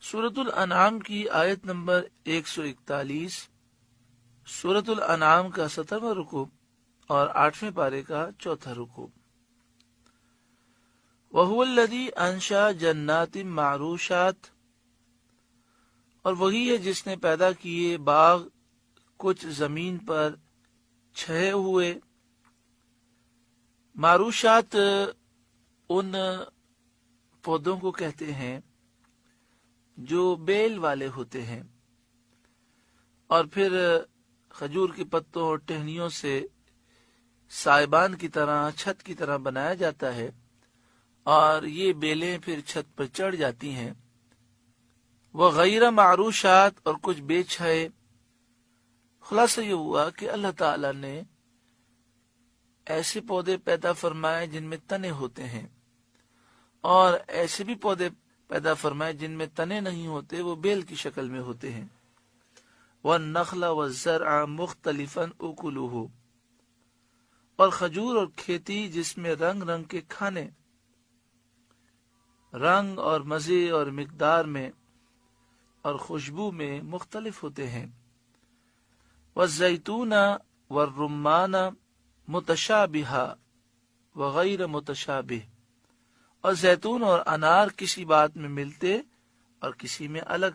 سورۃ الانعام کی آیت نمبر 141، سورۃ الانعام کا 17واں رکوع اور 8ویں پارے کا 4تھا رکوع۔ وَهُوَ الَّذِي أَنشَأَ جَنَّاتٍ مَّعْرُوشَاتٍ، اور وہی ہے جس نے پیدا کیے باغ کچھ زمین پر چھائے ہوئے۔ معروشات ان پودوں کو کہتے ہیں جو بیل والے ہوتے ہیں، اور پھر کھجور کے پتوں اور ٹہنیوں سے سائبان کی طرح چھت کی طرح بنایا جاتا ہے، اور یہ بیلیں پھر چھت پر چڑھ جاتی ہیں۔ وہ غیر معروشات، اور کچھ بے چھائے۔ خلاصہ یہ ہوا کہ اللہ تعالی نے ایسے پودے پیدا فرمائے جن میں تنے ہوتے ہیں، اور ایسے بھی پودے پیدا فرمائے جن میں تنے نہیں ہوتے، وہ بیل کی شکل میں ہوتے ہیں۔ وَالنَّخْلَ وَالزَّرْعَ مُخْتَلِفًا أُكُلُهُ، اور کھجور اور کھیتی جس میں رنگ رنگ کے کھانے، رنگ اور مزے اور مقدار میں اور خوشبو میں مختلف ہوتے ہیں۔ وَالزَّيْتُونَ وَالرُّمَّانَ مُتَشَابِهًا وَغَيْرَ مُتَشَابِهٍ، اور زیتون اور انار کسی بات میں ملتے اور کسی میں الگ،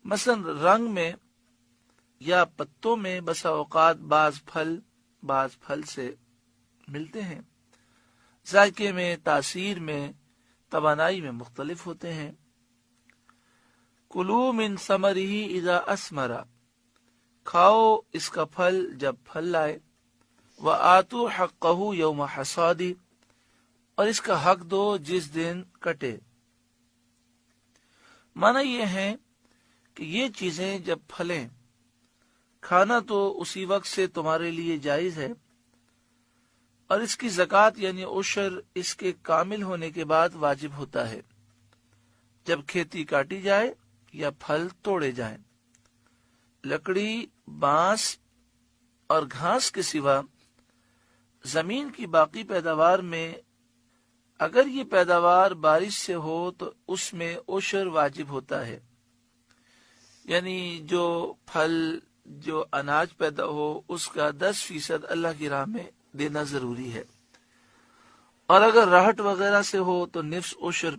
مثلا رنگ میں یا پتوں میں بسا اوقات بعض پھل سے ملتے ہیں، ذائقے میں، تاثیر میں، توانائی میں مختلف ہوتے ہیں۔ کلوا من ثمرہ اذا اثمر، کھاؤ اس کا پھل جب پھل لائے۔ وآتوا حقہ یوم حصادہ، اور اس کا حق دو جس دن کٹے۔ معنی یہ ہے کہ یہ چیزیں جب پھلیں، کھانا تو اسی وقت سے تمہارے لیے جائز ہے، اور اس کی زکوٰۃ یعنی عشر اس کے کامل ہونے کے بعد واجب ہوتا ہے، جب کھیتی کاٹی جائے یا پھل توڑے جائیں۔ لکڑی، بانس اور گھاس کے سوا زمین کی باقی پیداوار میں اگر یہ پیداوار بارش سے ہو تو اس میں عشر واجب ہوتا ہے، یعنی جو پھل، جو اناج پیدا ہو اس کا 10% اللہ کی راہ میں دینا ضروری ہے، اور اگر راہٹ وغیرہ سے ہو تو نصف عشر،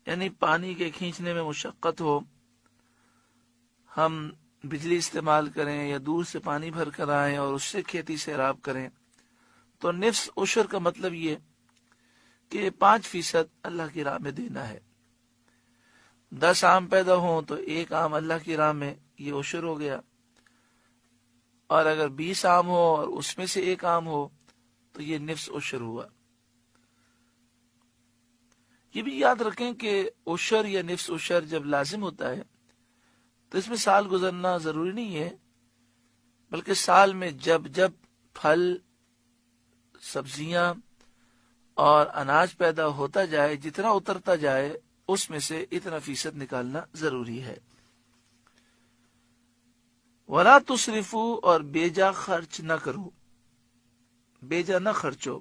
یعنی پانی کے کھینچنے میں مشقت ہو، ہم بجلی استعمال کریں یا دور سے پانی بھر کر آئیں اور اس سے کھیتی سیراب کریں، تو نصف عشر کا مطلب یہ کہ 5% اللہ کی راہ میں دینا ہے۔ 10 آم پیدا ہوں تو 1 آم اللہ کی راہ میں، یہ عشر ہو گیا، اور اگر 20 آم ہو اور اس میں سے 1 آم ہو تو یہ نصف عشر ہوا۔ یہ بھی یاد رکھیں کہ عشر یا نصف عشر جب لازم ہوتا ہے تو اس میں سال گزرنا ضروری نہیں ہے، بلکہ سال میں جب پھل، سبزیاں اور اناج پیدا ہوتا جائے، جتنا اترتا جائے اس میں سے اتنا فیصد نکالنا ضروری ہے۔ وَلَا تُسْرِفُوا، اور بیجا خرچ نہ کرو، بیجا نہ خرچو۔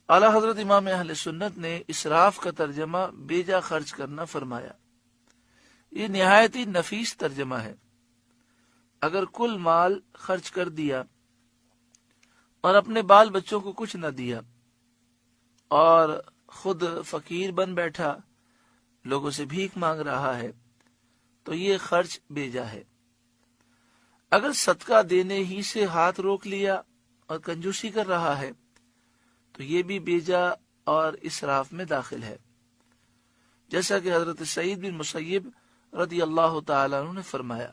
اعلیٰ حضرت امام اہل سنت نے اسراف کا ترجمہ بیجا خرچ کرنا فرمایا۔ یہ نہایت ہی نفیس ترجمہ ہے۔ اگر کل مال خرچ کر دیا اور اپنے بال بچوں کو کچھ نہ دیا اور خود فقیر بن بیٹھا، لوگوں سے بھیک مانگ رہا ہے، تو یہ خرچ بیجا ہے۔ اگر صدقہ دینے ہی سے ہاتھ روک لیا اور کنجوسی کر رہا ہے تو یہ بھی بیجا اور اسراف میں داخل ہے، جیسا کہ حضرت سعید بن مسیب رضی اللہ تعالیٰ عنہ نے فرمایا۔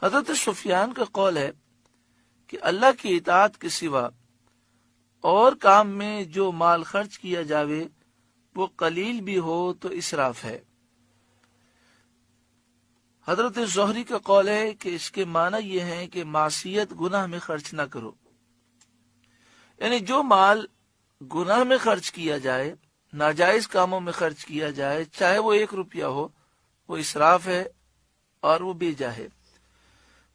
حضرت سفیان کا قول ہے کہ اللہ کی اطاعت کے سوا اور کام میں جو مال خرچ کیا جاوے وہ قلیل بھی ہو تو اسراف ہے۔ حضرت زہری کا قول ہے کہ اس کے معنی یہ ہے کہ معصیت، گناہ میں خرچ نہ کرو، یعنی جو مال گناہ میں خرچ کیا جائے، ناجائز کاموں میں خرچ کیا جائے، چاہے وہ 1 روپیہ ہو، وہ اسراف ہے اور وہ بیجا ہے۔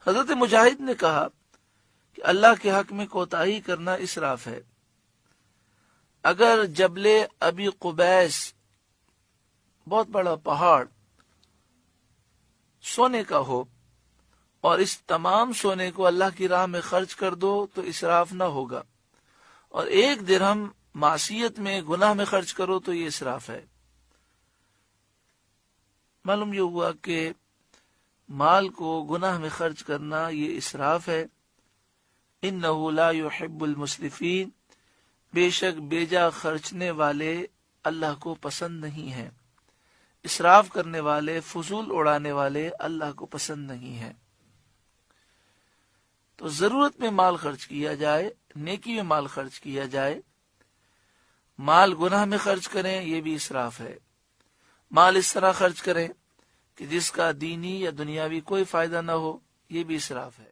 حضرت مجاہد نے کہا کہ اللہ کے حق میں کوتاہی کرنا اسراف ہے۔ اگر جبل ابی قبیس بہت بڑا پہاڑ سونے کا ہو اور اس تمام سونے کو اللہ کی راہ میں خرچ کر دو تو اسراف نہ ہوگا، اور 1 درہم معصیت میں گناہ میں خرچ کرو تو یہ اسراف ہے۔ معلوم یہ ہوا کہ مال کو گناہ میں خرچ کرنا یہ اسراف ہے۔ انہ لا يحب المسرفین، بے شک بیجا خرچنے والے اللہ کو پسند نہیں ہیں، اسراف کرنے والے، فضول اڑانے والے اللہ کو پسند نہیں ہیں۔ تو ضرورت میں مال خرچ کیا جائے، نیکی میں مال خرچ کیا جائے۔ مال گناہ میں خرچ کریں یہ بھی اسراف ہے۔ مال اس طرح خرچ کریں کہ جس کا دینی یا دنیاوی کوئی فائدہ نہ ہو، یہ بھی اسراف ہے۔